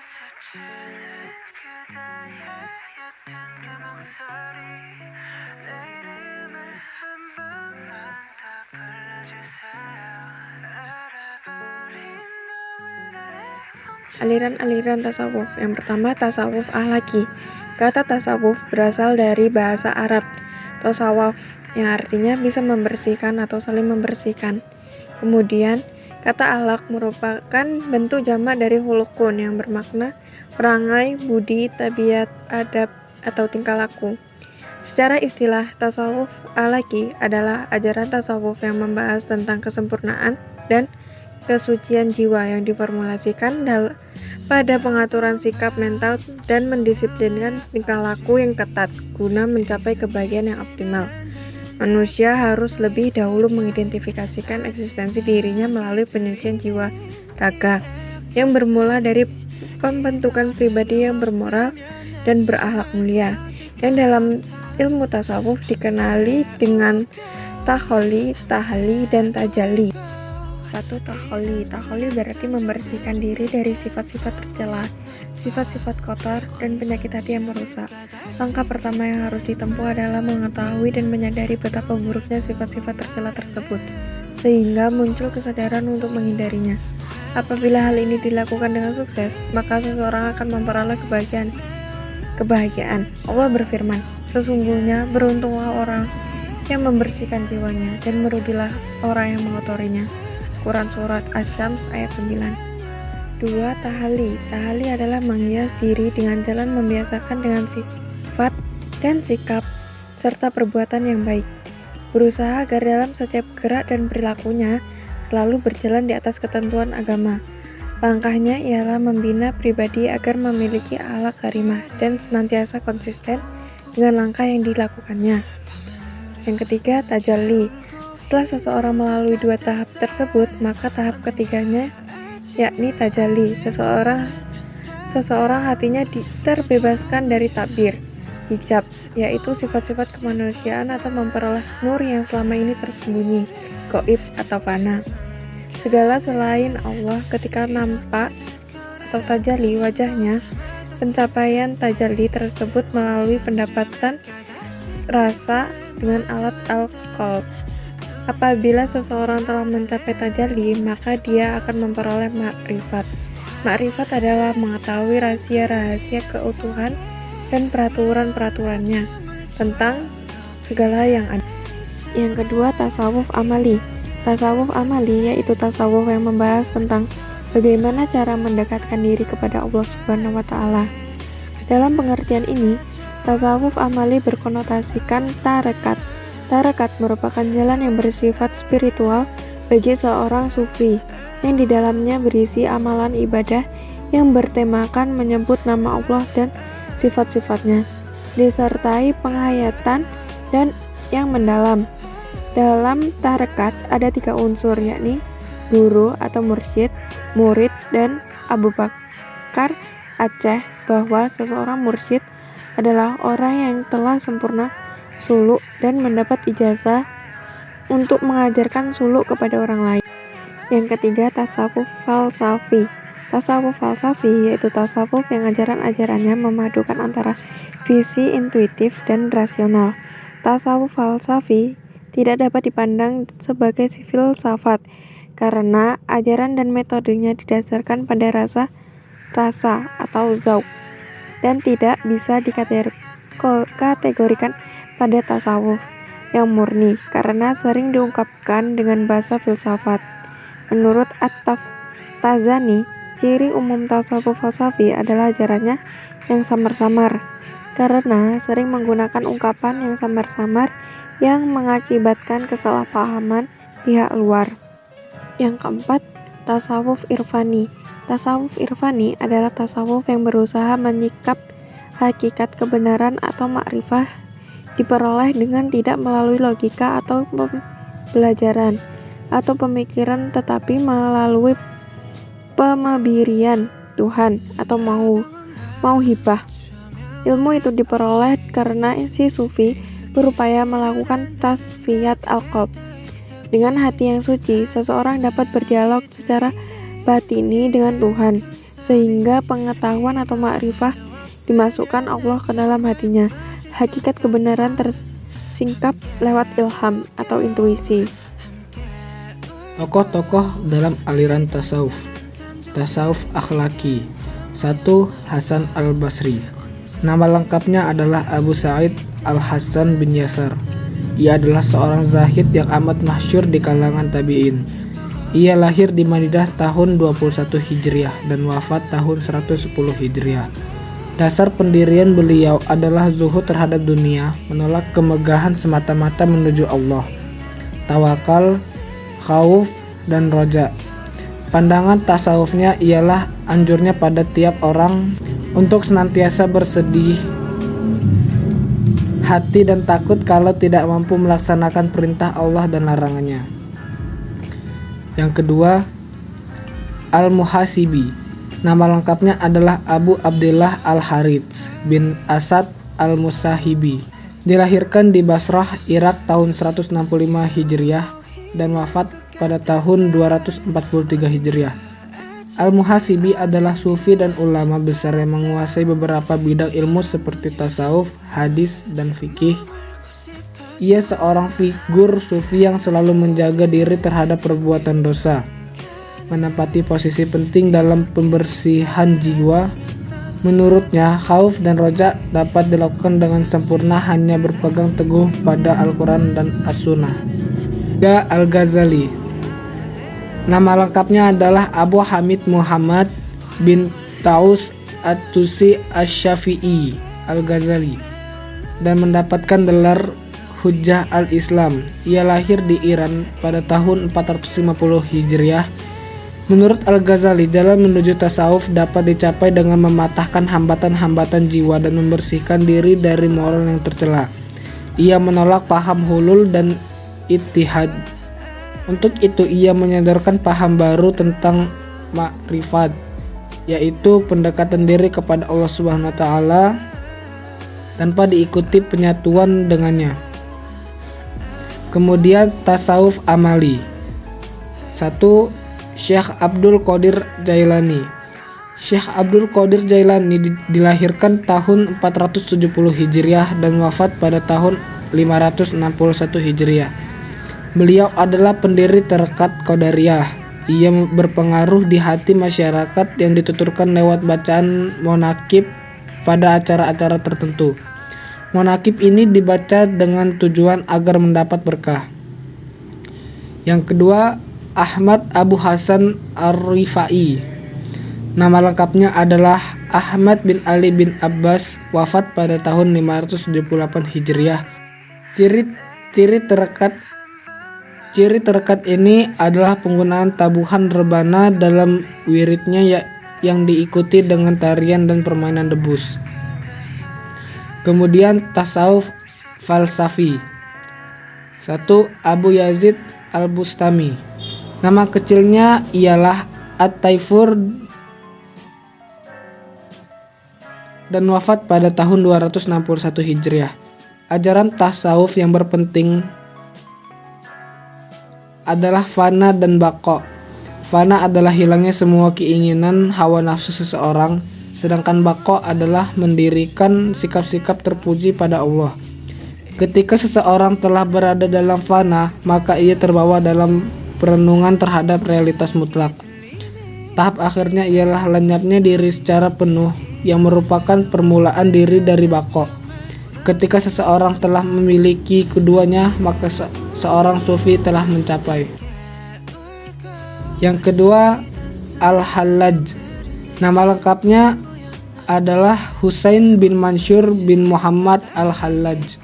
스치는 그대의 옅은 그 목소리 내 이름을 한 번만 더 불러주세요. 알아버린 너의 나를 Aliran-aliran tasawuf. Yang pertama, tasawuf ahlaki. Kata tasawuf berasal dari bahasa Arab tosawaf, yang artinya bisa membersihkan atau saling membersihkan. Kemudian, kata akhlak merupakan bentuk jamak dari hulukun yang bermakna perangai, budi, tabiat, adab, atau tingkah laku. Secara istilah, tasawuf ahlaki adalah ajaran tasawuf yang membahas tentang kesempurnaan dan kesucian jiwa yang diformulasikan pada pengaturan sikap mental dan mendisiplinkan tingkah laku yang ketat guna mencapai kebahagiaan yang optimal. Manusia harus lebih dahulu mengidentifikasikan eksistensi dirinya melalui penyucian jiwa raga yang bermula dari pembentukan pribadi yang bermoral dan berakhlak mulia, yang dalam ilmu tasawuf dikenali dengan takholi, tahli, dan tajalli. 1. Takholi. Takholi berarti membersihkan diri dari sifat-sifat tercela, sifat-sifat kotor, dan penyakit hati yang merusak. Langkah pertama yang harus ditempuh adalah mengetahui dan menyadari betapa buruknya sifat-sifat tercela tersebut, sehingga muncul kesadaran untuk menghindarinya. Apabila hal ini dilakukan dengan sukses, maka seseorang akan memperoleh kebahagiaan. Allah berfirman, "Sesungguhnya beruntunglah orang yang membersihkan jiwanya, dan merugilah orang yang mengotorinya." Quran Surat Asy-Syams ayat 9. 2. Tahali. Tahali adalah menghias diri dengan jalan membiasakan dengan sifat dan sikap serta perbuatan yang baik. Berusaha agar dalam setiap gerak dan perilakunya selalu berjalan di atas ketentuan agama. Langkahnya ialah membina pribadi agar memiliki akhlak karimah dan senantiasa konsisten dengan langkah yang dilakukannya. Yang ketiga, tajalli. Setelah seseorang melalui 2 tahap tersebut, maka tahap ketiganya yakni tajalli. Seseorang hatinya terbebaskan dari takbir, hijab, yaitu sifat-sifat kemanusiaan, atau memperoleh nur yang selama ini tersembunyi, gaib atau fana. Segala selain Allah ketika nampak atau tajalli wajahnya. Pencapaian tajalli tersebut melalui pendapatan rasa dengan alat al-qalb. Apabila seseorang telah mencapai tajalli, maka dia akan memperoleh makrifat. Makrifat adalah mengetahui rahasia-rahasia keutuhan dan peraturan-peraturannya tentang segala yang ada. Yang kedua, tasawuf amali. Tasawuf amali yaitu tasawuf yang membahas tentang bagaimana cara mendekatkan diri kepada Allah Subhanahu wa Ta'ala. Dalam pengertian ini, tasawuf amali berkonotasikan tarekat. Tarekat merupakan jalan yang bersifat spiritual bagi seorang sufi, yang di dalamnya berisi amalan ibadah yang bertemakan menyebut nama Allah dan sifat-sifatnya, disertai penghayatan dan yang mendalam. Dalam tarekat ada 3 unsur, yakni guru atau mursyid, murid, dan Abu Bakar Aceh bahwa seseorang mursyid adalah orang yang telah sempurna suluk dan mendapat ijazah untuk mengajarkan suluk kepada orang lain. Yang ketiga, tasawuf falsafi. Tasawuf falsafi yaitu tasawuf yang ajaran-ajarannya memadukan antara visi intuitif dan rasional. Tasawuf falsafi tidak dapat dipandang sebagai filsafat karena ajaran dan metodenya didasarkan pada rasa atau zauq dan tidak bisa dikategorikan pada tasawuf yang murni karena sering diungkapkan dengan bahasa filsafat. Menurut At-Taftazani, ciri umum tasawuf falsafi adalah ajarannya yang samar-samar karena sering menggunakan ungkapan yang samar-samar yang mengakibatkan kesalahpahaman pihak luar. Yang keempat, tasawuf irfani. Tasawuf irfani adalah tasawuf yang berusaha menyikap hakikat kebenaran atau makrifah diperoleh dengan tidak melalui logika atau pembelajaran atau pemikiran, tetapi melalui pemabirian Tuhan atau mauhibah. Ilmu itu diperoleh karena si sufi berupaya melakukan tasfiyat al-qalb. Dengan hati yang suci, seseorang dapat berdialog secara batini dengan Tuhan. sehingga pengetahuan atau ma'rifah dimasukkan Allah ke dalam hatinya. Hakikat kebenaran tersingkap lewat ilham atau intuisi. Tokoh-tokoh dalam aliran tasawuf. Tasawuf akhlaki. 1. Hasan al-Basri. Nama lengkapnya adalah Abu Sa'id al-Hasan bin Yasar. Ia adalah seorang zahid yang amat masyhur di kalangan tabi'in. Ia lahir di Madinah tahun 21 Hijriah dan wafat tahun 110 Hijriah. Dasar pendirian beliau adalah zuhud terhadap dunia, menolak kemegahan semata-mata menuju Allah, tawakal, khauf, dan roja. Pandangan tasawufnya ialah anjurnya pada tiap orang untuk senantiasa bersedih hati dan takut kalau tidak mampu melaksanakan perintah Allah dan larangannya. Yang kedua, Al-Muhasibi. Nama lengkapnya adalah Abu Abdillah Al-Harits bin Asad Al-Musahibi. Dilahirkan di Basrah, Irak tahun 165 Hijriah dan wafat pada tahun 243 Hijriah. Al-Muhasibi adalah sufi dan ulama besar yang menguasai beberapa bidang ilmu seperti tasawuf, hadis, dan fikih. Ia seorang figur sufi yang selalu menjaga diri terhadap perbuatan dosa, menempati posisi penting dalam pembersihan jiwa. Menurutnya, khauf dan roja dapat dilakukan dengan sempurna hanya berpegang teguh pada Al-Quran dan As-Sunnah. Al-Ghazali. Nama lengkapnya adalah Abu Hamid Muhammad bin Taus At-Tusi Asy-Syafi'i Al-Ghazali dan mendapatkan gelar Hujjah al-Islam. Ia lahir di Iran pada tahun 450 Hijriah. Menurut Al-Ghazali, jalan menuju tasawuf dapat dicapai dengan mematahkan hambatan-hambatan jiwa dan membersihkan diri dari moral yang tercela. Ia menolak paham hulul dan ittihad. Untuk itu ia menyodorkan paham baru tentang makrifat, yaitu pendekatan diri kepada Allah Subhanahu wa taala tanpa diikuti penyatuan dengannya. Kemudian tasawuf amali. 1. Syekh Abdul Qadir Jailani. Syekh Abdul Qadir Jailani dilahirkan tahun 470 Hijriah dan wafat pada tahun 561 Hijriah. Beliau adalah pendiri tarekat Qadariyah. Ia berpengaruh di hati masyarakat yang dituturkan lewat bacaan monakib pada acara-acara tertentu. Monakib ini dibaca dengan tujuan agar mendapat berkah. Yang kedua, Ahmad Abu Hasan Ar-Rifai. Nama lengkapnya adalah Ahmad bin Ali bin Abbas, wafat pada tahun 578 Hijriah. Ciri tarekat ini adalah penggunaan tabuhan rebana dalam wiridnya yang diikuti dengan tarian dan permainan debus. Kemudian tasawuf falsafi. 1. Abu Yazid Al-Bustami. Nama kecilnya ialah At-Taifur dan wafat pada tahun 261 Hijriah. Ajaran tasawuf yang berpenting adalah fana dan baqo. Fana adalah hilangnya semua keinginan hawa nafsu seseorang, sedangkan baqo adalah mendirikan sikap-sikap terpuji pada Allah. Ketika seseorang telah berada dalam fana, maka ia terbawa dalam perenungan terhadap realitas mutlak. Tahap akhirnya ialah lenyapnya diri secara penuh, yang merupakan permulaan diri dari baqo. Ketika seseorang telah memiliki keduanya, maka seorang sufi telah mencapai. Yang kedua, Al-Hallaj. Nama lengkapnya adalah Husain bin Mansur bin Muhammad Al-Hallaj.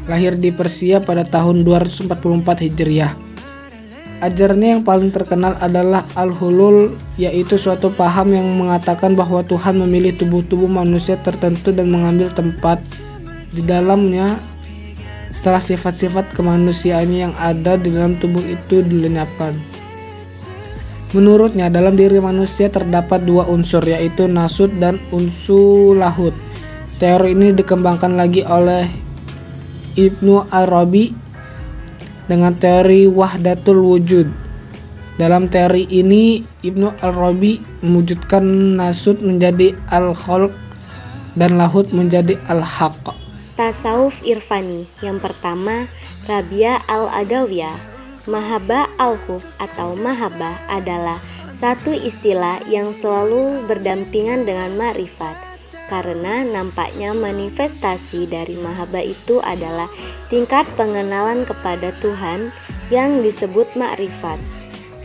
Lahir di Persia pada tahun 244 Hijriah. Ajarannya yang paling terkenal adalah Al-Hulul, yaitu suatu paham yang mengatakan bahwa Tuhan memilih tubuh-tubuh manusia tertentu dan mengambil tempat di dalamnya setelah sifat-sifat kemanusiaannya yang ada di dalam tubuh itu dilenyapkan. Menurutnya, dalam diri manusia terdapat dua unsur, yaitu nasut dan unsulahut. Teori ini dikembangkan lagi oleh Ibnu Arabi dengan teori wahdatul wujud. Dalam teori ini, Ibnu Arabi mewujudkan nasut menjadi al-khalq dan lahut menjadi al-haq. Tasawuf irfani yang pertama, Rabia al-Adawiyah. Mahabbah al-hub atau mahabbah adalah satu istilah yang selalu berdampingan dengan ma'rifat, karena nampaknya manifestasi dari mahabbah itu adalah tingkat pengenalan kepada Tuhan yang disebut ma'rifat.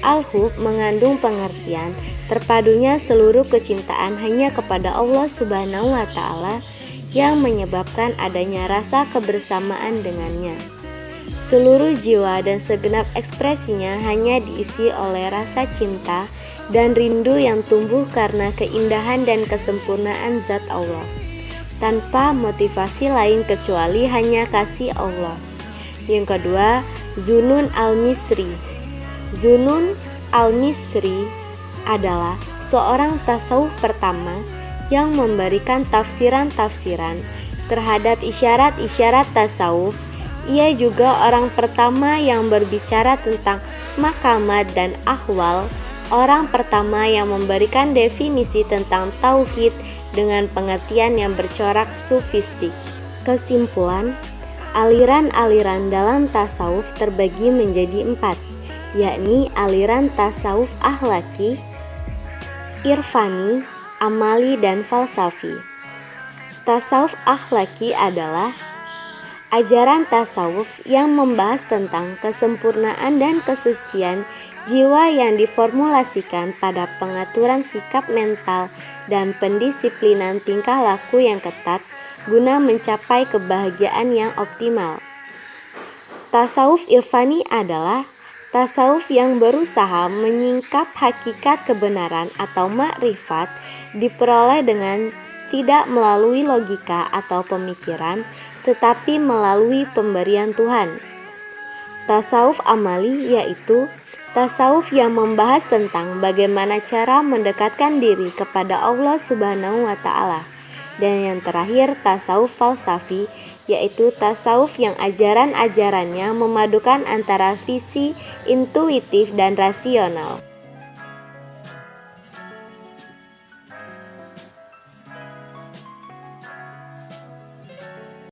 Al-hub mengandung pengertian terpadunya seluruh kecintaan hanya kepada Allah Subhanahu wa Ta'ala yang menyebabkan adanya rasa kebersamaan dengannya. Seluruh jiwa dan segenap ekspresinya hanya diisi oleh rasa cinta dan rindu yang tumbuh karena keindahan dan kesempurnaan zat Allah, tanpa motivasi lain kecuali hanya kasih Allah. Yang kedua, Zunun al-Misri. Zunun al-Misri adalah seorang tasawuf pertama yang memberikan tafsiran-tafsiran terhadap isyarat-isyarat tasawuf. Ia juga orang pertama yang berbicara tentang maqamat dan ahwal, orang pertama yang memberikan definisi tentang tauhid dengan pengertian yang bercorak sufistik. Kesimpulan, aliran-aliran dalam tasawuf terbagi menjadi 4, yakni aliran tasawuf akhlaki, irfani, amali, dan falsafi. Tasawuf akhlaki adalah ajaran tasawuf yang membahas tentang kesempurnaan dan kesucian jiwa yang diformulasikan pada pengaturan sikap mental dan pendisiplinan tingkah laku yang ketat guna mencapai kebahagiaan yang optimal. Tasawuf irfani adalah tasawuf yang berusaha menyingkap hakikat kebenaran atau makrifat diperoleh dengan tidak melalui logika atau pemikiran, tetapi melalui pemberian Tuhan. Tasawuf amali yaitu tasawuf yang membahas tentang bagaimana cara mendekatkan diri kepada Allah Subhanahu wa Ta'ala. Dan yang terakhir, tasawuf falsafi yaitu tasawuf yang ajaran-ajarannya memadukan antara visi intuitif dan rasional.